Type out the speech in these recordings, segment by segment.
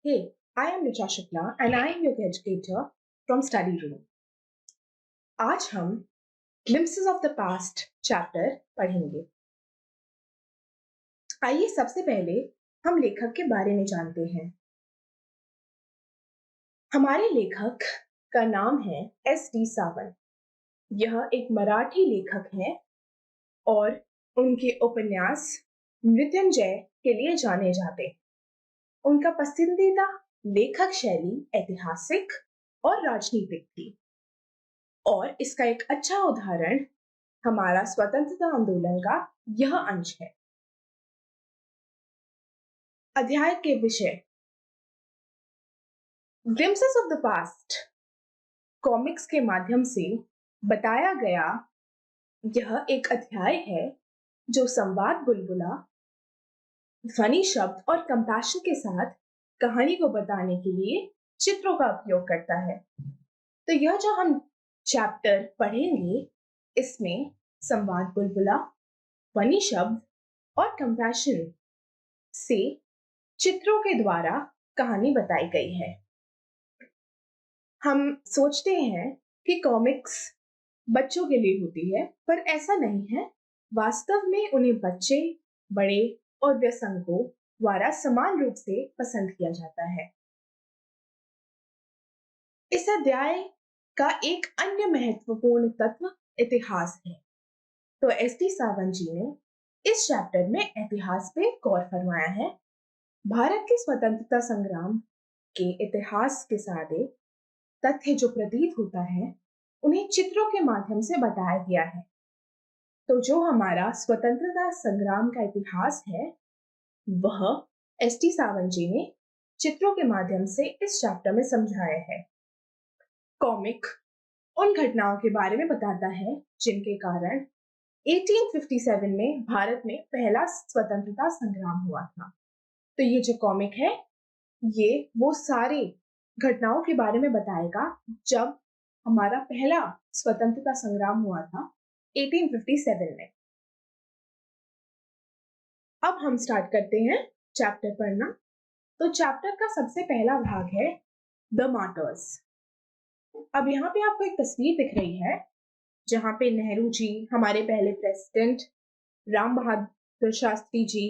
Hey, I am Richa Shukla and I am your educator from Study Room. आज हम Glimpses of the Past chapter पढ़ेंगे। आइए सबसे पहले हम लेखक के बारे में जानते हैं। हमारे लेखक का नाम है S.D. सावंत। यह एक मराठी लेखक है और उनके उपन्यास मृत्युंजय के लिए जाने जाते हैं। उनका पसंदीदा लेखक शैली ऐतिहासिक और राजनीतिक थी और इसका एक अच्छा उदाहरण हमारा स्वतंत्रता आंदोलन का यह अंश है। अध्याय के विषय glimpses of the past comics के माध्यम से बताया गया यह एक अध्याय है जो संवाद बुलबुला ध्वनि शब्द और कंपैशन के साथ कहानी को बताने के लिए चित्रों का उपयोग करता है। तो यह जो हम चैप्टर पढ़ेंगे इसमें संवाद बुलबुला ध्वनि शब्द और कंपैशन से चित्रों के द्वारा कहानी बताई गई है। हम सोचते हैं कि कॉमिक्स बच्चों के लिए होती है, पर ऐसा नहीं है। वास्तव में उन्हें बच्चे, बड़े और वयस्कों द्वारा समान रूप से पसंद किया जाता है। इस अध्याय का एक अन्य महत्वपूर्ण तत्व इतिहास है। तो S.D. सावंत जी ने इस चैप्टर में इतिहास पे गौर फरमाया है। भारत के स्वतंत्रता संग्राम के इतिहास के सारे तथ्य जो प्रतीत होता है उन्हें चित्रों के माध्यम से बताया गया है। तो जो हमारा स्वतंत्रता संग्राम का इतिहास है वह S.D. सावंत जी ने चित्रों के माध्यम से इस चैप्टर में समझाया है। कॉमिक उन घटनाओं के बारे में बताता है जिनके कारण 1857 में भारत में पहला स्वतंत्रता संग्राम हुआ था। तो ये जो कॉमिक है ये वो सारे घटनाओं के बारे में बताएगा जब हमारा पहला स्वतंत्रता संग्राम हुआ था 1857 में। अब हम स्टार्ट करते हैं चैप्टर पढ़ना। तो चैप्टर का सबसे पहला भाग है द मार्टर्स। अब यहाँ पे आपको एक तस्वीर दिख रही है जहाँ पे नेहरू जी, हमारे पहले प्रेसिडेंट राम बहादुर शास्त्री जी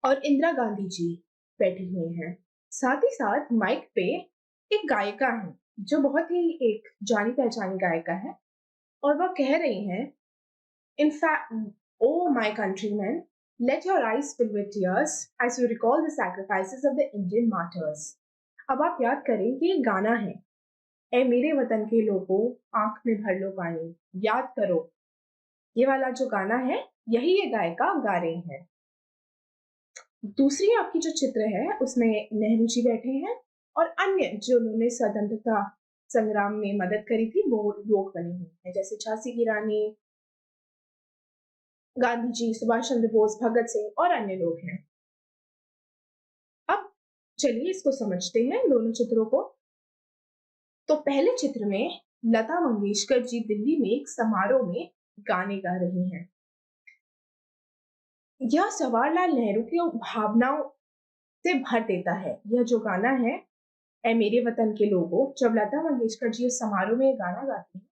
और इंदिरा गांधी जी बैठे हुए हैं। साथ ही साथ माइक पे एक गायिका है जो बहुत ही एक जानी पहचानी गायिका है और वह कह रही हैं, In fact, oh my countrymen, let your eyes fill with tears as you recall the sacrifices of the Indian martyrs. अब आप याद करें कि ये गाना है, ए मेरे वतन के लोगों आंख में भर लो पानी, याद करो। ये वाला जो गाना है यही ये गायिका गा रही है। दूसरी आपकी जो चित्र है उसमें नेहरू जी बैठे हैं और अन्य जो उन्होंने स्वतंत्रता संग्राम में मदद करी थी वो लोग बने हुए हैं, जैसे झांसी की रानी, गांधी जी, सुभाष चंद्र बोस, भगत सिंह और अन्य लोग हैं। अब चलिए इसको समझते हैं दोनों चित्रों को। तो पहले चित्र में लता मंगेशकर जी दिल्ली में एक समारोह में गाने गा रही हैं। यह जवाहरलाल नेहरू की भावनाओं से भर देता है। यह जो गाना है ए मेरे वतन के लोगों, जब लता मंगेशकर जी उस समारोह में गाना गाती हैं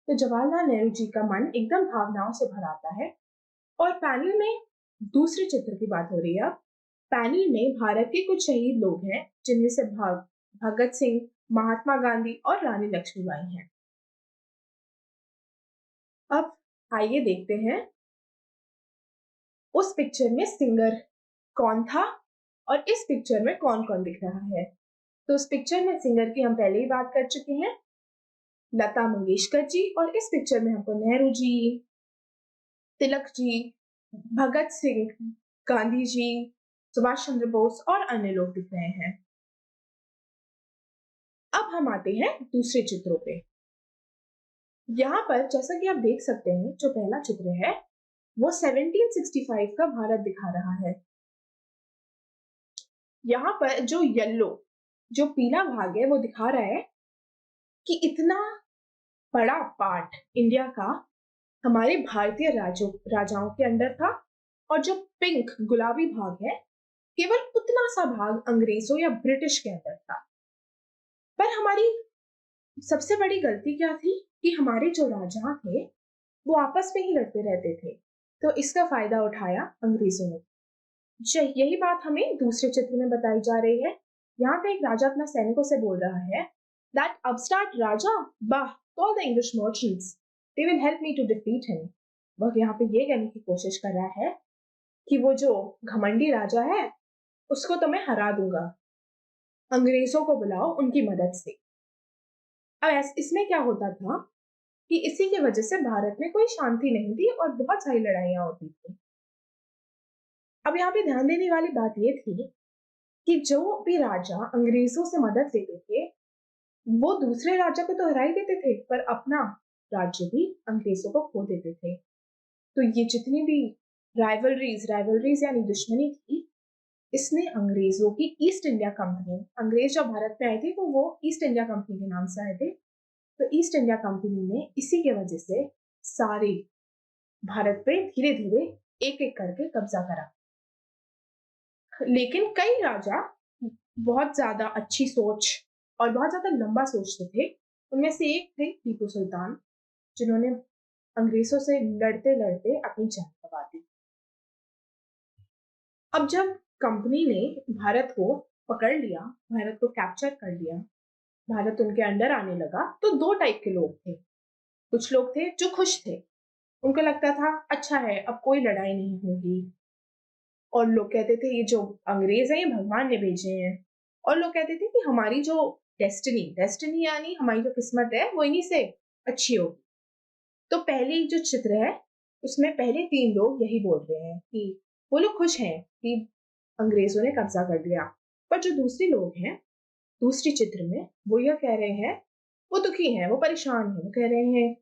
तो जवाहरलाल नेहरू जी का मन एकदम भावनाओं से भर आता है। और पैनल में दूसरे चित्र की बात हो रही है। पैनल में भारत के कुछ शहीद लोग हैं जिनमें से भगत सिंह, महात्मा गांधी और रानी लक्ष्मीबाई हैं। अब आइए देखते हैं उस पिक्चर में सिंगर कौन था और इस पिक्चर में कौन कौन दिख रहा है। तो उस पिक्चर में सिंगर की हम पहले ही बात कर चुके हैं, लता मंगेशकर जी, और इस पिक्चर में हमको नेहरू जी, तिलक जी, भगत सिंह, गांधी जी, सुभाष चंद्र बोस और अन्य लोग दिख रहे हैं। अब हम आते हैं दूसरे चित्रों पे। यहाँ पर जैसा कि आप देख सकते हैं जो पहला चित्र है वो 1765 का भारत दिखा रहा है। यहाँ पर जो येलो, जो पीला भाग है वो दिखा रहा है कि इतना बड़ा पार्ट इंडिया का हमारे भारतीय राजाओं के अंडर था, और जो पिंक गुलाबी भाग है केवल उतना सा भाग अंग्रेजों या ब्रिटिश के अंदर था। पर हमारी सबसे बड़ी गलती क्या थी कि हमारे जो राजा थे वो आपस में ही लड़ते रहते थे, तो इसका फायदा उठाया अंग्रेजों ने। यही बात हमें दूसरे चित्र में बताई जा रही है। यहाँ पे एक राजा अपना सैनिकों से बोल रहा है that upstart Raja bah call the English merchants they will help me to defeat him। वह यहाँ पे ये कहने की कोशिश कर रहा है कि वो जो घमंडी राजा है उसको तो मैं हरा दूंगा, अंग्रेजों को बुलाओ उनकी मदद से। अब इसमें क्या होता था कि इसी की वजह से भारत में कोई शांति नहीं थी और बहुत सारी लड़ाइयां होती थी। अब यहाँ पे ध्यान देने वाली बात ये थी कि जो भी राजा अंग्रेजों से मदद लेते थे वो दूसरे राजा को तो हरा ही देते थे पर अपना राज्य भी अंग्रेजों को खो देते थे। तो ये जितनी भी राइवलरीज यानी दुश्मनी थी, इसने अंग्रेजों की ईस्ट इंडिया कंपनी, अंग्रेज जब भारत में आए थे तो वो ईस्ट इंडिया कंपनी के नाम से आए थे, तो ईस्ट इंडिया कंपनी ने इसी के वजह से सारे भारत पे धीरे धीरे एक एक करके कब्जा करा। लेकिन कई राजा बहुत ज्यादा अच्छी सोच और बहुत ज्यादा लंबा सोचते थे। उनमें से एक थे टीपू सुल्तान, जिन्होंने अंग्रेजों से लड़ते लड़ते अपनी जान गंवा दी। अब जब कंपनी ने भारत को पकड़ लिया, भारत को कैप्चर कर लिया, भारत उनके अंडर आने लगा, तो दो टाइप के लोग थे। कुछ लोग थे जो खुश थे, उनको लगता था अच्छा है अब कोई लड़ाई नहीं होगी, और लोग कहते थे ये जो अंग्रेज है ये भगवान ने भेजे हैं, और लोग कहते थे कि हमारी जो डेस्टिनी यानी हमारी जो किस्मत है वो इन्हीं से अच्छी होगी। तो पहले जो चित्र है उसमें पहले तीन लोग यही बोल रहे हैं कि वो लोग खुश हैं कि अंग्रेजों ने कब्जा कर लिया, पर जो दूसरे लोग हैं दूसरी चित्र में वो यह कह रहे हैं, वो दुखी हैं, वो परेशान हैं, वो कह रहे हैं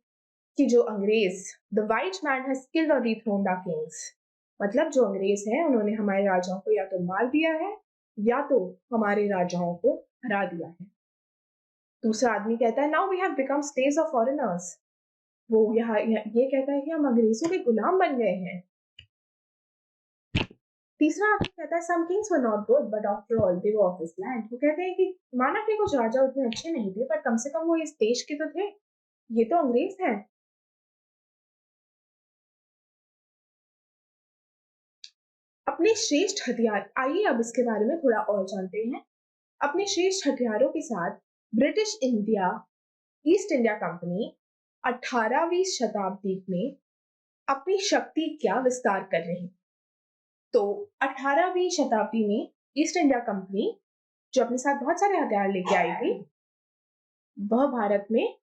कि जो अंग्रेज the white man has killed और डिथ्रोन्ड आवर किंग्स, मतलब जो अंग्रेज हैं उन्होंने हमारे राजाओं को या तो मार दिया है या तो हमारे राजाओं को हरा दिया है। दूसरा आदमी कहता है now we have become slaves of foreigners, वो ये कहता है कि हम अंग्रेजों के गुलाम बन गए हैं। तीसरा आदमी कहता है some kings were not good but after all they were of this land, वो कहते हैं कि माना कि कुछ राजा उतने अच्छे नहीं थे पर कम से कम वो इस देश के तो थे, ये तो अंग्रेज हैं। अपने श्रेष्ठ हथियार, आइए अब इसके बारे में थोड़ा और जानते हैं। अपने श्रेष्ठ हथियारों के साथ British India East India Company 18वीं शताब्दी में अपनी शक्ति का विस्तार कर रही। तो 18वीं शताब्दी में ईस्ट इंडिया कंपनी जो अपने साथ बहुत सारे हथियार लेके आई थी, वह भारत में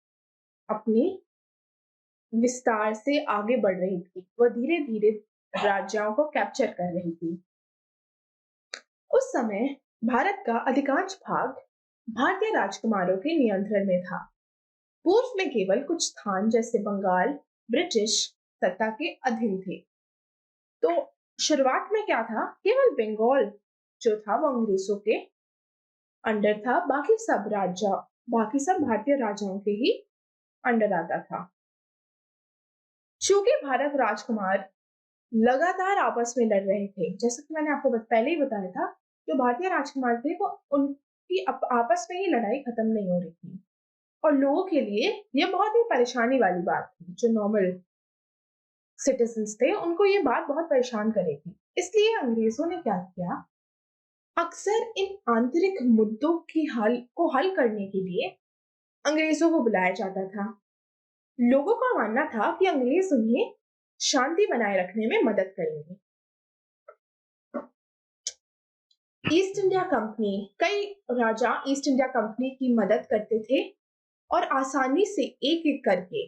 अपने विस्तार से आगे बढ़ रही थी, वह धीरे धीरे राज्यों को कैप्चर कर रही थी। उस समय भारत का अधिकांश भाग भारतीय राजकुमारों के नियंत्रण में था। पूर्व में केवल कुछ स्थान जैसे बंगाल ब्रिटिश सत्ता के अधीन थे। तो शुरुआत में क्या था, केवल बंगाल जो था वो अंग्रेजों के अंडर था, बाकी सब भारतीय राजाओं के ही अंडर आता था। चूंकि भारत राजकुमार लगातार आपस में लड़ रहे थे, जैसा कि मैंने आपको पहले ही बताया था, जो भारतीय राजकुमार थे वो उनकी आपस में ही लड़ाई खत्म नहीं हो रही थी, और लोगों के लिए यह बहुत ही परेशानी वाली बात थी। जो नॉर्मल सिटीजन्स थे उनको ये बात बहुत परेशान कर रही थी। इसलिए अंग्रेजों ने क्या किया, अक्सर इन आंतरिक मुद्दों की हल करने के लिए अंग्रेजों को बुलाया जाता था। लोगों का मानना था कि अंग्रेज उन्हें शांति बनाए रखने में मदद करेंगे। ईस्ट इंडिया कंपनी, कई राजा ईस्ट इंडिया कंपनी की मदद करते थे और आसानी से एक एक करके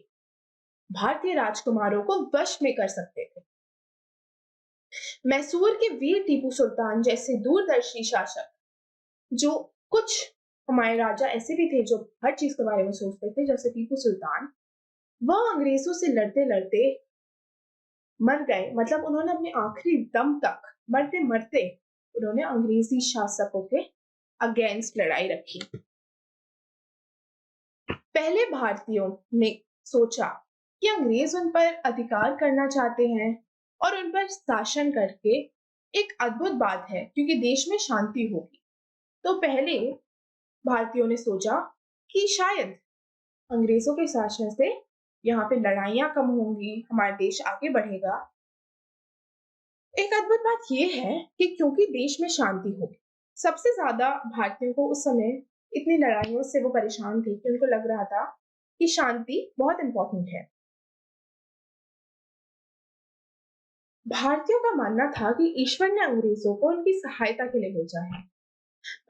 भारतीय राजकुमारों को वश में कर सकते थे। मैसूर के वीर टीपू सुल्तान जैसे दूरदर्शी शासक, जो कुछ हमारे राजा ऐसे भी थे जो हर चीज के बारे में सोचते थे, जैसे टीपू सुल्तान, वह अंग्रेजों से लड़ते लड़ते मर गए। मतलब उन्होंने अपने आखिरी दम तक मरते मरते उन्होंने अंग्रेजी शासकों के अगेंस्ट लड़ाई रखी। पहले भारतीयों ने सोचा कि अंग्रेज उन पर अधिकार करना चाहते हैं और उन पर शासन करके एक अद्भुत बात है क्योंकि देश में शांति होगी। तो पहले भारतीयों ने सोचा कि शायद अंग्रेजों के शासन से यहाँ पे लड़ाइयाँ कम होंगी, हमारा देश आगे बढ़ेगा। एक अद्भुत बात ये है कि क्योंकि देश में शांति होगी, सबसे ज़्यादा भारतीयों को उस समय इतनी लड़ाइयों से वो परेशान थे कि उनको लग रहा था कि शांति बहुत इम्पोर्टेंट है। भारतीयों का मानना था कि ईश्वर ने अंग्रेजों को उनकी सहायता के लिए भेजा है।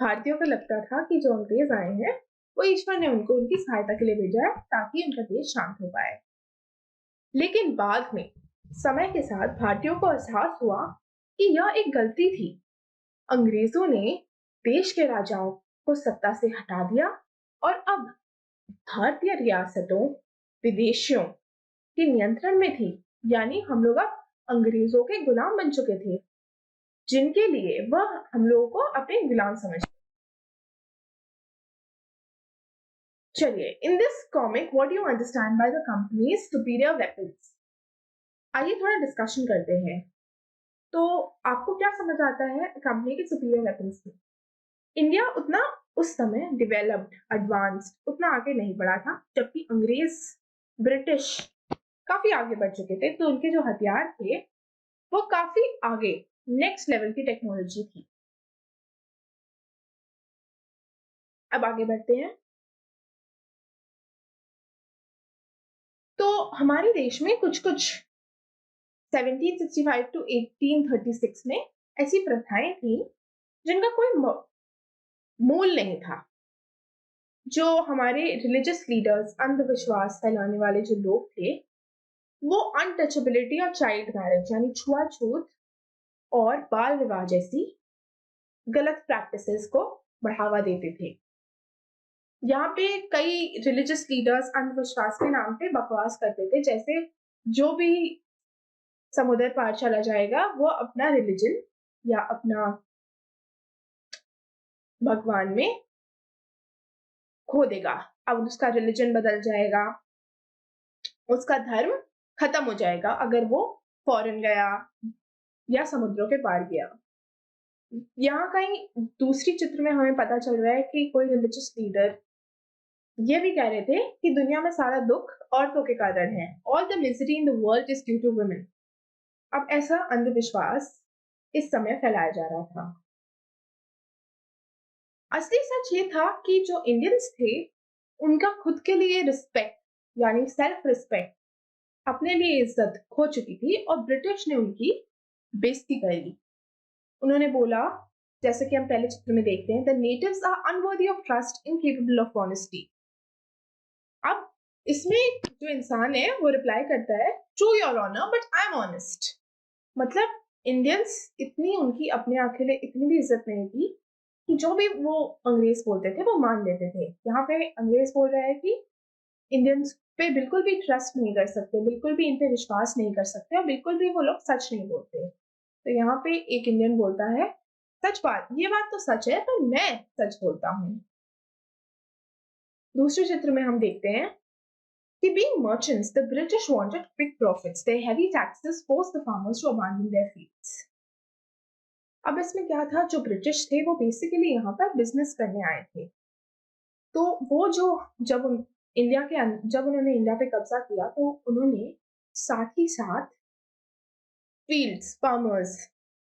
भारतीयों को लगता था कि जो अंग्रेज आए हैं वो ईश्वर ने उनको उनकी सहायता के लिए भेजा है ताकि उनका देश शांत हो पाए। लेकिन बाद में समय के साथ भारतीयों को एहसास हुआ कि यह एक गलती थी। अंग्रेजों ने देश के राजाओं को सत्ता से हटा दिया और अब भारतीय रियासतों विदेशियों के नियंत्रण में थी। यानी हम लोग अब अंग्रेजों के गुलाम बन चुके थे, जिनके लिए वह हम लोगों को अपने गुलाम समझते। चलिए, in this comic what do you understand by the companies superior weapons? आइए थोड़ा डिस्कशन करते हैं। तो आपको क्या समझ आता है कंपनी के सुपीरियर वेपन्स में? इंडिया उतना उस समय डेवलप्ड, एडवांस्ड, उतना आगे नहीं बढ़ा था, जबकि अंग्रेज, ब्रिटिश काफी आगे बढ़ चुके थे। तो उनके जो हथियार थे वो काफी आगे, नेक्स्ट लेवल की टेक्नोलॉजी थी। अब आगे बढ़ते हैं। तो हमारे देश में कुछ कुछ 1765 टू 1836 में ऐसी प्रथाएं थी जिनका कोई मूल नहीं था। जो हमारे रिलीजियस लीडर्स, अंधविश्वास फैलाने वाले जो लोग थे, वो अनटचेबिलिटी और चाइल्ड मैरिज यानी छुआछूत और बाल विवाह जैसी गलत प्रैक्टिसेस को बढ़ावा देते थे। यहाँ पे कई रिलीजियस लीडर्स अंधविश्वास के नाम पे बकवास करते थे, जैसे जो भी समुद्र पार चला जाएगा वो अपना रिलीजन या अपना भगवान में खो देगा। अब उसका रिलीजन बदल जाएगा, उसका धर्म खत्म हो जाएगा अगर वो फॉरेन गया या समुद्रों के पार गया। यहाँ कहीं दूसरी चित्र में हमें पता चल रहा है कि कोई रिलीजियस लीडर ये भी कह रहे थे कि दुनिया में सारा दुख औरतों के कारण है। All the misery in the world is due to women. अब ऐसा अंधविश्वास इस समय फैलाया जा रहा था। असली सच ये था कि जो इंडियंस थे उनका खुद के लिए रिस्पेक्ट यानी सेल्फ रिस्पेक्ट, अपने लिए इज्जत खो चुकी थी और ब्रिटिश ने उनकी बेइज्जती कर ली। उन्होंने बोला, जैसे कि हम पहले चित्र में देखते हैं, the natives are unworthy of trust, incapable of honesty. अब इसमें जो इंसान है वो रिप्लाई करता है, true your honour but I am honest. मतलब इंडियंस इतनी, उनकी अपने आप के लिए इतनी भी इज्जत नहीं थी कि जो भी वो अंग्रेज बोलते थे वो मान लेते थे। यहाँ पे अंग्रेज बोल रहा है कि इंडियंस पे बिल्कुल भी ट्रस्ट नहीं कर सकते, बिल्कुल भी इन पे विश्वास नहीं कर सकते और बिल्कुल भी वो लोग सच नहीं बोलते। तो यहाँ पे एक इंडियन बोलता है, सच बात, ये बात तो सच है पर मैं सच बोलता हूँ। दूसरे चित्र में हम देखते हैं कि being merchants, the British wanted quick profits. Their heavy taxes forced the farmers to abandon their fields. अब इसमें क्या था, जो ब्रिटिश थे वो बेसिकली यहाँ पर बिजनेस करने आए थे। तो वो जो जब उन्होंने इंडिया पे कब्जा किया तो उन्होंने साथ ही साथ फील्ड्स, फार्मर्स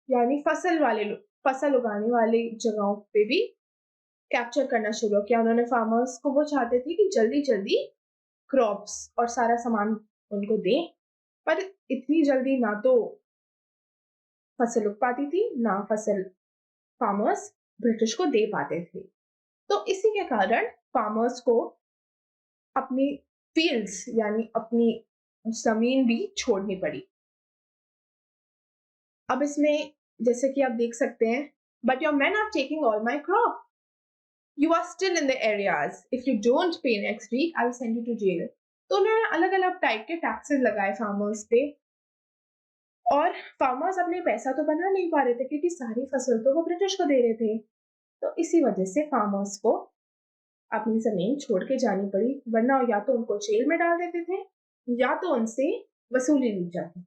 यानी फसल उगाने वाले जगहों पे भी कैप्चर करना शुरू किया। उन्होंने फार्मर्स को, वो चाहते थे कि जल्दी जल्दी क्रॉप्स और सारा सामान उनको दें, पर इतनी जल्दी ना तो फसल उग पाती थी ना फसल फार्मर्स ब्रिटिश को दे पाते थे। तो इसी के कारण फार्मर्स को अपनी फील्ड्स यानी अपनी जमीन भी छोड़नी पड़ी। अब इसमें जैसे कि आप देख सकते हैं, but your man are taking all my crop, you are still in the areas, if you don't pay next week I will send you to jail. तो उन्होंने अलग अलग टाइप के टैक्सेस लगाए फार्मर्स पे, और फार्मर्स अपने पैसा तो बना नहीं पा रहे थे क्योंकि सारी फसल तो वो ब्रिटिश को दे रहे थे। तो इसी वजह से फार्मर्स को अपनी जमीन छोड़ के जानी पड़ी, वरना या तो उनको जेल में डाल देते थे या तो उनसे वसूली ली जाती थी।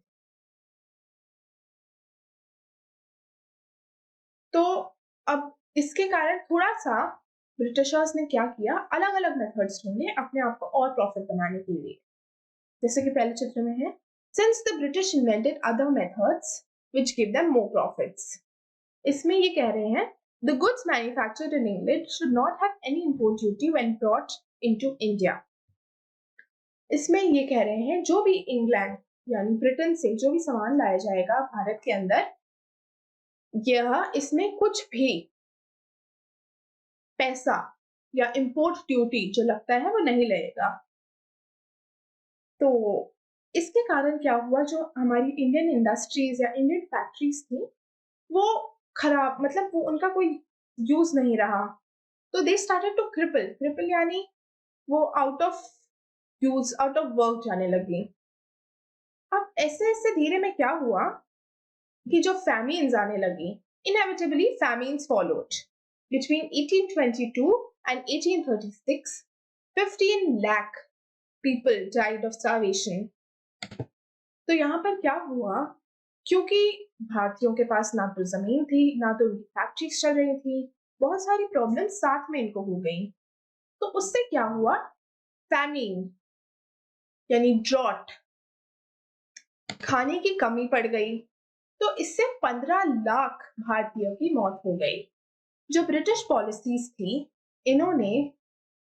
तो अब इसके कारण थोड़ा सा ब्रिटिशर्स ने क्या किया, अलग अलग मेथड्स ढूंढे अपने आप को और प्रॉफिट बनाने के लिए। जैसे कि पहले चित्र में है, since the British invented other methods which give them more profits. इसमें ये कह रहे हैं the goods manufactured in England should not have any import duty when brought into India। इसमें ये कह रहे हैं जो भी इंग्लैंड यानी ब्रिटेन से जो भी सामान लाया जाएगा भारत के अंदर, यह इसमें कुछ भी पैसा या इंपोर्ट ड्यूटी जो लगता है वो नहीं लगेगा। तो इसके कारण क्या हुआ, जो हमारी इंडियन इंडस्ट्रीज या इंडियन फैक्ट्रीज थी वो खराब, मतलब वो उनका कोई यूज नहीं रहा। तो दे स्टार्टेड टू क्रिपल यानी वो out of use, out of work जाने लगी। अब ऐसे ऐसे धीरे में क्या हुआ कि जो फैमिन्स आने लगी, inevitably famines followed between 1822 and 1836 15 lakh people died of starvation। तो यहाँ पर क्या हुआ, क्योंकि भारतीयों के पास ना तो जमीन थी ना तो उनकी फैक्ट्रीज चल रही थी, बहुत सारी प्रॉब्लम्स साथ में इनको हो गई। तो उससे क्या हुआ, फैमिन यानी ड्रॉट, खाने की कमी पड़ गई। तो इससे 15 लाख भारतीयों की मौत हो गई। जो ब्रिटिश पॉलिसीज थी, इन्होंने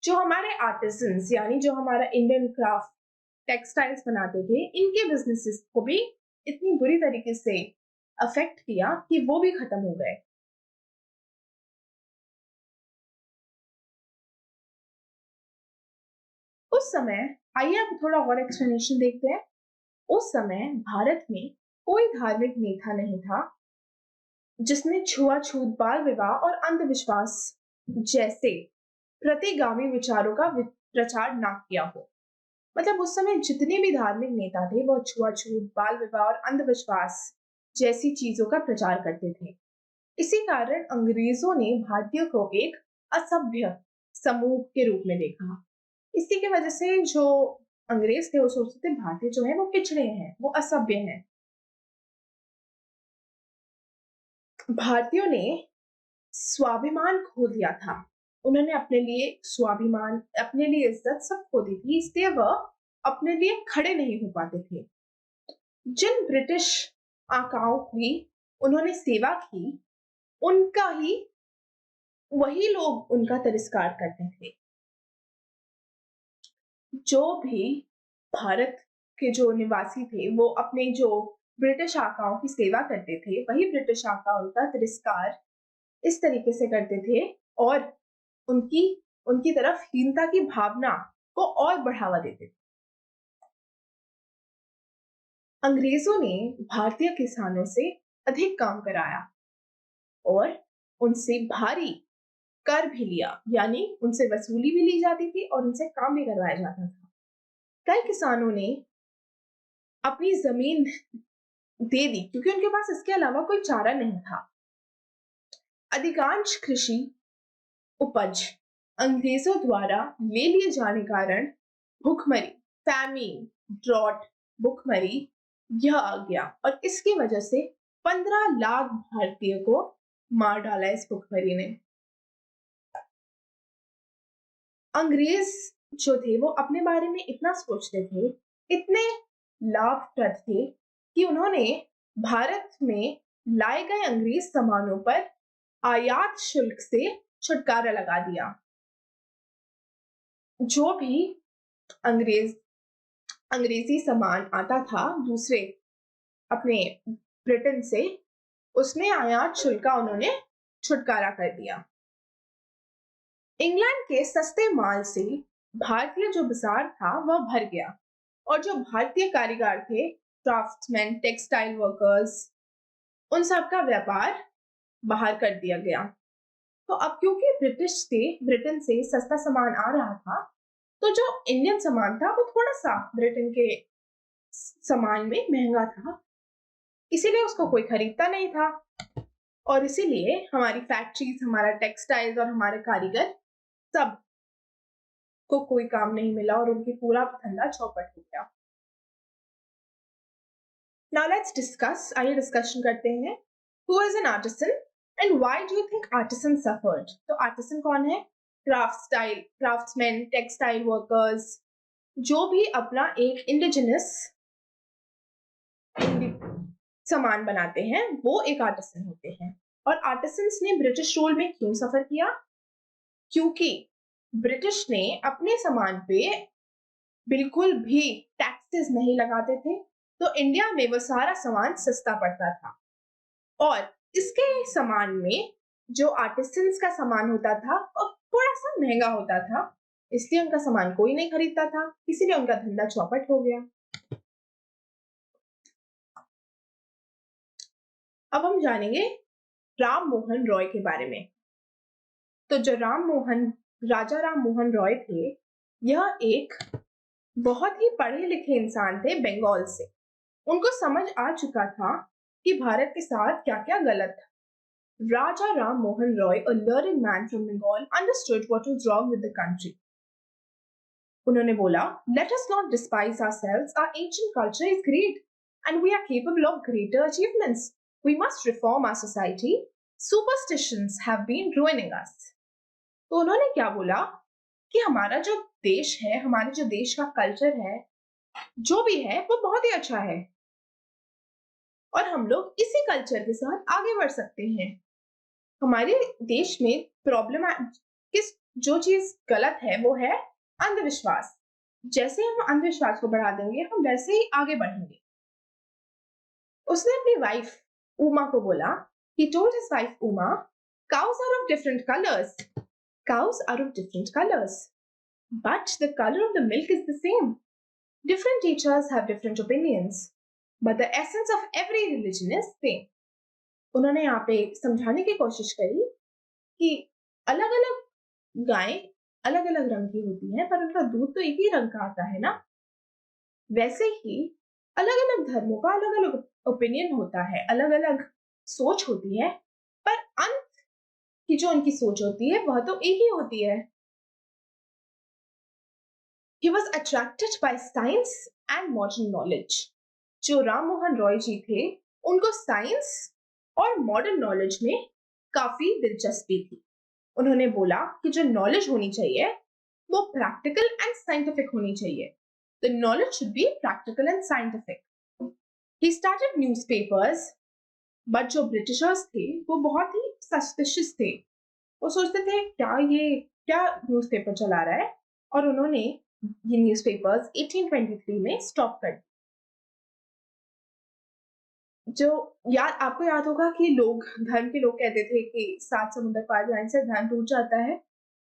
जो हमारे आर्टिजन्स यानी जो हमारा इंडियन क्राफ्ट टेक्सटाइल्स बनाते थे, इनके बिजनेसेस को भी इतनी बुरी तरीके से अफेक्ट किया कि वो भी खत्म हो गए। उस समय, आइए अब थोड़ा और एक्सप्लेनेशन देखते हैं। उस समय भारत में कोई धार्मिक नेता नहीं था जिसने छुआछूत, बाल विवाह और अंधविश्वास जैसे प्रतिगामी विचारों का प्रचार ना किया हो। मतलब उस समय जितने भी धार्मिक नेता थे वो छुआछूत, बाल विवाह और अंधविश्वास जैसी चीजों का प्रचार करते थे। इसी कारण अंग्रेजों ने भारतीयों को एक असभ्य समूह के रूप में देखा। इसी की वजह से जो अंग्रेज थे वो सोचते थे भारतीय जो है वो पिछड़े हैं, वो असभ्य हैं। भारतीयों ने स्वाभिमान खो दिया था, उन्होंने अपने लिए स्वाभिमान, अपने लिए इज्जत सब खो दी थी, इसलिए वह अपने लिए खड़े नहीं हो पाते थे। जिन ब्रिटिश आकाओं की उन्होंने सेवा की, उनका ही वही लोग उनका तिरस्कार करते थे। जो भी भारत के जो निवासी थे वो अपने जो ब्रिटिश आकाओं की सेवा करते थे, वही ब्रिटिश आका उनका तिरस्कार इस तरीके से करते थे और उनकी उनकी तरफ हीनता की भावना को और बढ़ावा देते थे। अंग्रेजों ने भारतीय किसानों से अधिक काम कराया और उनसे भारी कर भी लिया, यानी उनसे वसूली भी ली जाती थी और उनसे काम भी करवाया जाता था। कई किसानों ने अपनी जमीन दे दी क्योंकि उनके पास इसके अलावा कोई चारा नहीं था। अधिकांश कृषि उपज अंग्रेजों द्वारा ले लिए जाने कारण भूखमरी, फैमिन, ड्रॉट, भूखमरी यह आ गया और इसकी वजह से 15 लाख भारतीयों को मार डाला इस भूखमरी ने। अंग्रेज जो थे वो अपने बारे में इतना सोचते थे, इतने लाभप्रद थे कि उन्होंने भारत में लाए गए अंग्रेज सामानों पर आयात शुल्क से छुटकारा लगा दिया। जो भी अंग्रेजी सामान आता था दूसरे अपने ब्रिटेन से, उसमें आयात शुल्क का उन्होंने छुटकारा कर दिया। इंग्लैंड के सस्ते माल से भारतीय जो बाजार था वह भर गया और जो भारतीय कारीगर थे, क्राफ्ट्समैन, टेक्सटाइल वर्कर्स, उन सब का व्यापार बाहर कर दिया गया। तो अब क्योंकि ब्रिटेन से सस्ता सामान आ रहा था, तो जो इंडियन सामान था वो थोड़ा सा ब्रिटेन के सामान में महंगा था, इसीलिए उसको कोई खरीदता नहीं था और इसीलिए हमारी फैक्ट्रीज, हमारा टेक्सटाइल्स और हमारे कारीगर सब को कोई काम नहीं मिला और उनकी पूरा धंधा चौपट हो गया। Now let's discuss, आइए डिस्कशन करते हैं। Who is an artisan? And why do you think artisan suffered? तो आर्टिसन कौन है? क्राफ्ट्समैन, टेक्सटाइल वर्कर्स, जो भी अपना एक इंडिजिनस सामान बनाते हैं वो एक आर्टिसन होते हैं। और आर्टिसंस ने ब्रिटिश रूल में क्यों सफर किया? क्योंकि ब्रिटिश ने अपने सामान पे बिल्कुल भी टैक्सेस नहीं लगाते थे, तो इंडिया में वो सारा सामान सस्ता पड़ता था। और इसके सामान में जो आर्टिसंस का सामान होता था वो थोड़ा सा महंगा होता था, इसलिए उनका सामान कोई नहीं खरीदता था, इसीलिए उनका धंधा चौपट हो गया। अब हम जानेंगे राम मोहन रॉय के बारे में। तो जो राजा राम मोहन रॉय थे, यह एक बहुत ही पढ़े लिखे इंसान थे बंगाल से। उनको समझ आ चुका था कि भारत के साथ क्या क्या गलत था। राजा Ram Mohan Roy, a learned man from Bengal, understood what was wrong with the country. उन्होंने बोला, let us not despise ourselves. Our ancient culture is great, and we are capable of greater achievements. We must reform our society. Superstitions have been ruining us. तो उन्होंने क्या बोला कि हमारा जो देश है, हमारे जो देश का कल्चर है, जो भी है वो बहुत ही अच्छा है और हम लोग इसी कल्चर के साथ आगे बढ़ सकते हैं। हमारे देश में प्रॉब्लम किस जो चीज गलत है वो है अंधविश्वास। जैसे हम अंधविश्वास को बढ़ा देंगे हम वैसे ही आगे बढ़ेंगे। उसने अपनी वाइफ उमा को बोला, he told his wife Uma, cows are of different colors. Cows are of different colors, but the color of the milk is the same. Different teachers have different opinions, but the essence of every religion is same. उन्होंने यहाँ पे समझाने की कोशिश करी कि अलग अलग गायें अलग अलग रंग की होती हैं, पर उनका दूध तो एक ही रंग का आता है ना। वैसे ही अलग अलग धर्मों का अलग अलग ओपिनियन होता है, अलग अलग सोच होती है, पर अंत की जो उनकी सोच होती है वह तो एक ही होती है। He was attracted by science and modern knowledge. जो राम मोहन रॉय जी थे, उनको साइंस और मॉडर्न नॉलेज में काफी दिलचस्पी थी। उन्होंने बोला कि जो नॉलेज होनी चाहिए वो प्रैक्टिकल एंड साइंटिफिक होनी चाहिए। The knowledge should be practical and scientific. He started newspapers, but जो ब्रिटिशर्स थे वो बहुत ही सस्पिशियस थे। वो सोचते थे क्या न्यूज़पेपर चला रहा है, और उन्होंने ये न्यूज़पेपर्स 1823 में स्टॉप कर दिए। जो आपको याद होगा कि धर्म के लोग कहते थे कि 7 समुंदर पार जाने से धर्म टूट जाता है,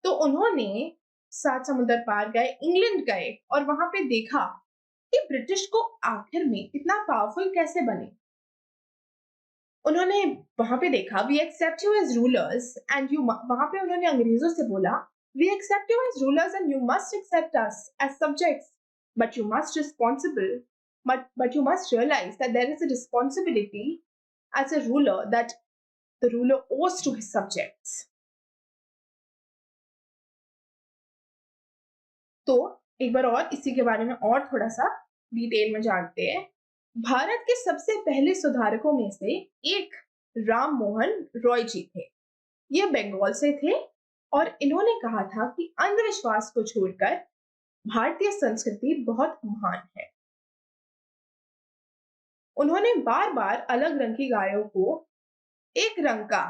तो उन्होंने 7 समुंदर पार गए, इंग्लैंड गए और वहां पे देखा कि ब्रिटिश को आखिर में इतना पावरफुल कैसे बने। उन्होंने वहां पे देखा, we accept you as rulers and you, वहां पे उन्होंने अंग्रेजों से बोला, we accept you as rulers and you must accept us as subjects, but you must responsible but you must realize that there is a responsibility as a ruler that the ruler owes to his subjects. तो एक बार और इसी के बारे में और थोड़ा सा डिटेल में जानते हैं। भारत के सबसे पहले सुधारकों में से एक राम मोहन रॉय जी थे। ये बंगाल से थे और इन्होंने कहा था कि अंधविश्वास को छोड़कर भारतीय संस्कृति बहुत महान है। उन्होंने बार बार अलग रंग की गायों को एक रंग का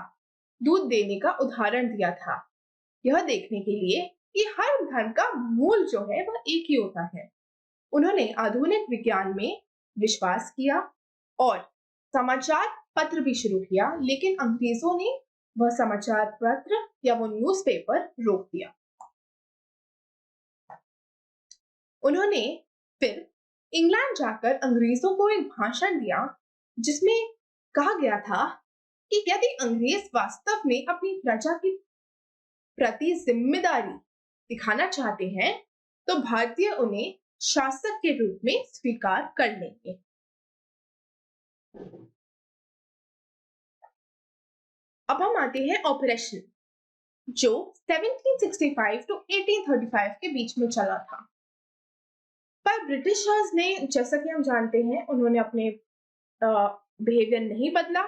दूध देने का उदाहरण दिया था, यह देखने के लिए कि हर धर्म का मूल जो है वह एक ही होता है। उन्होंने आधुनिक विज्ञान में विश्वास किया और समाचार पत्र भी शुरू किया, लेकिन अंग्रेजों ने वह समाचार पत्र या वो न्यूज़पेपर रोक दिया। उन्होंने फिर इंग्लैंड जाकर अंग्रेजों को एक भाषण दिया जिसमें कहा गया था कि यदि अंग्रेज वास्तव में अपनी प्रजा की प्रति जिम्मेदारी दिखाना चाहते हैं तो भारतीय उन्हें शासक के रूप में स्वीकार कर लेंगे। अब हम आते हैं ऑपरेशन, जो 1765 to 1835 के बीच में चला था। पर ब्रिटिशर्स ने, जैसा कि हम जानते हैं, उन्होंने अपने बिहेवियर नहीं बदला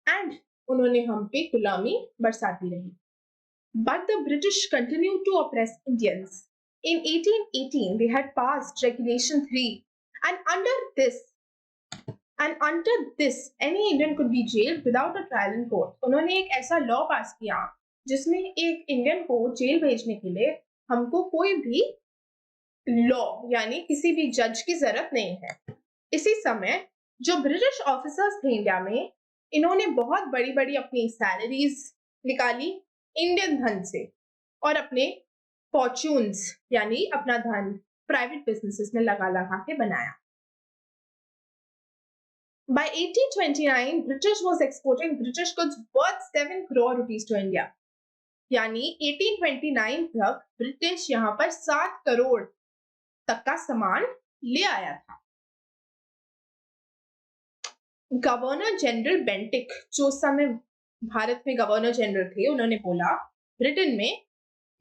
एंड उन्होंने हम पे गुलामी बरसाती रही. But the British continued to oppress Indians. In 1818, they had passed Regulation 3, and under this, any Indian could be jailed without a trial in court. उन्होंने एक ऐसा लॉ पास किया जिसमें एक इंडियन को जेल भेजने के लिए हमको कोई भी लॉ यानी किसी भी जज की जरूरत नहीं है. इसी समय जो ब्रिटिश ऑफिसर्स थे इंडिया में, इन्होंने बहुत बड़ी बड़ी अपनी सैलरीज निकाली इंडियन धन से और अपने फॉर्च्यून्स यानी अपना धन प्राइवेट बिजनेसेस में लगा लगा के बनाया. By 1829, British was exporting British goods worth 7 crore rupees to India. यानी 1829 तक ब्रिटिश यहाँ पर 7 करोड़ तक का सामान ले आया था. गवर्नर जनरल बेंटिक जो उस समय भारत में गवर्नर जनरल थे, उन्होंने बोला ब्रिटेन में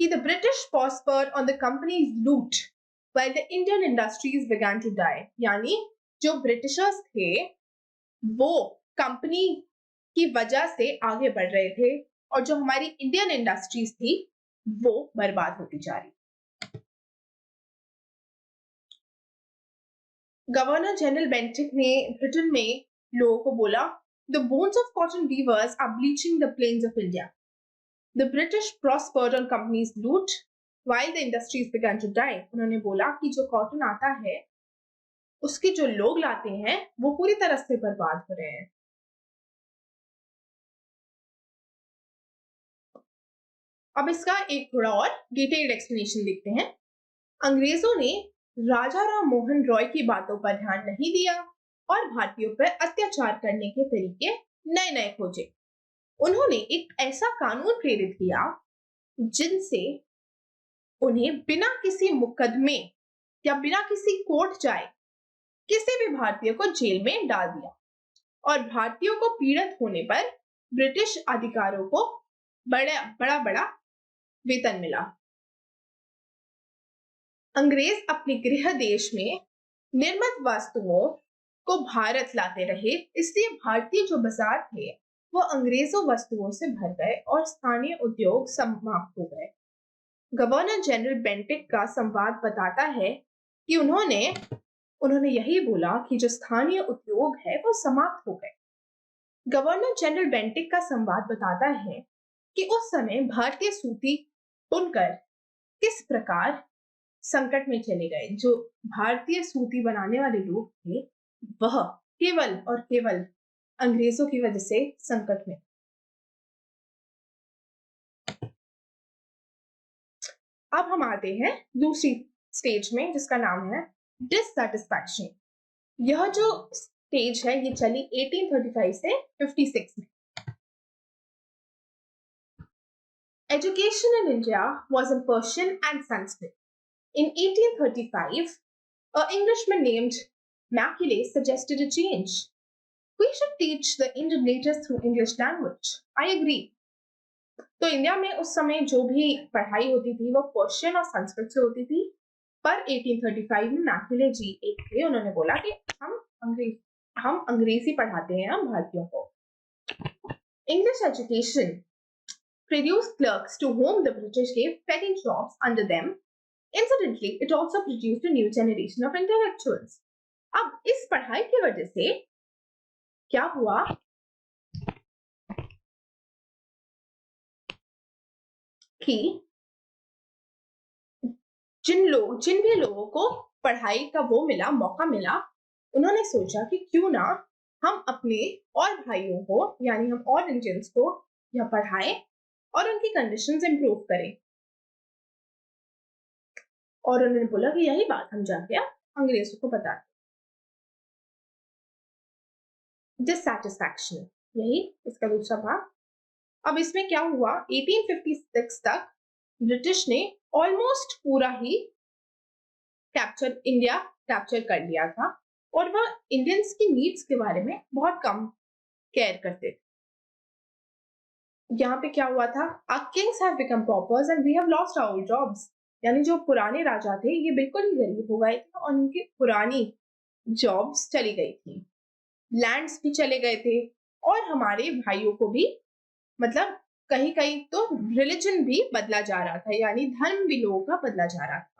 कि the British prospered on the company's loot while the Indian industries began to die. यानी जो ब्रिटिशर्स थे वो कंपनी की वजह से आगे बढ़ रहे थे और जो हमारी इंडियन इंडस्ट्रीज थी वो बर्बाद होती जा रही. गवर्नर जनरल बेंटिक ने ब्रिटेन में लोगों को बोला, the bones of cotton weavers are bleaching the plains of India. The British prospered on companies' loot while the industries began to die. उन्होंने बोला कि जो कॉटन आता है उसके जो लोग लाते हैं वो पूरी तरह से बर्बाद हो रहे हैं. अब इसका एक थोड़ा और डिटेल्ड एक्सप्लेनेशन देखते हैं. अंग्रेजों ने राजा राम मोहन रॉय की बातों पर ध्यान नहीं दिया और भारतीयों पर अत्याचार करने के तरीके नए नए खोजे. उन्होंने एक ऐसा कानून प्रेरित किया जिनसे उन्हें बिना किसी मुकदमे या बिना किसी कोर्ट जाए किसी भी भारतीय को जेल में डाल दिया और भारतीयों को पीड़ित होने पर ब्रिटिश अधिकारियों को बड़ा वेतन मिला. अंग्रेज अपने गृह देश में निर्मित वस्तुओं को भारत लाते रहे, इसलिए भारतीय जो बाजार थे वो अंग्रेजों वस्तुओं से भर गए और स्थानीय उद्योग समाप्त हो गए. गवर्नर जनरल बेंटिक का संवाद बताता है कि उन्होंने यही बोला कि जो स्थानीय उद्योग है वो समाप्त हो गए. गवर्नर जनरल बेंटिक का संवाद बताता है कि उस समय भारतीय सूती बुनकर किस प्रकार संकट में चले गए. जो भारतीय सूती बनाने वाले लोग थे वह केवल और केवल अंग्रेजों की वजह से संकट में. अब हम आते हैं दूसरी स्टेज में जिसका नाम है डिससैटिस्फैक्शन. यह जो स्टेज है ये चली 1835 से 56 में. Education in India was in Persian and Sanskrit. In 1835, an Englishman named Macaulay suggested a change. We should teach the Indian natives through English language. I agree. तो इंडिया में उस समय जो भी पढ़ाई होती थी वो पर्शियन और संस्कृत से होती थी, पर 1835 में मैकुले जी एक थे, उन्होंने बोला कि हम अंग्रेजी पढ़ाते हैं हम भारतीयों को. English education produced clerks to whom the British gave petty jobs under them. Incidentally, it also produced a new generation of intellectuals. अब इस पढ़ाई की वजह से क्या हुआ कि जिन भी लोगों को पढ़ाई का वो मिला, मौका मिला, उन्होंने सोचा कि क्यों ना हम अपने और भाइयों को यानी हम और इंडियंस को यह पढ़ाएं और उनकी कंडीशंस इंप्रूव करें. और उन्होंने बोला कि यही बात हम जाके अंग्रेजों को बताते. डिससैटिस्फैक्शन, यही इसका दूसरा भाग. अब इसमें क्या हुआ, 1856 तक ब्रिटिश ने ऑलमोस्ट पूरा ही इंडिया कैप्चर कर लिया था और वह इंडियंस की नीड्स के बारे में बहुत कम केयर करते थे. यहाँ पे क्या हुआ था, our kings have become paupers and we have lost our jobs. यानी जो पुराने राजा थे ये बिल्कुल ही गरीब हो गए थे और उनकी पुरानी जॉब्स चली गई थी, लैंड्स भी चले गए थे और हमारे भाइयों को भी मतलब कहीं कहीं तो रिलीजन भी बदला जा रहा था, यानी धर्म भी लोगों का बदला जा रहा था।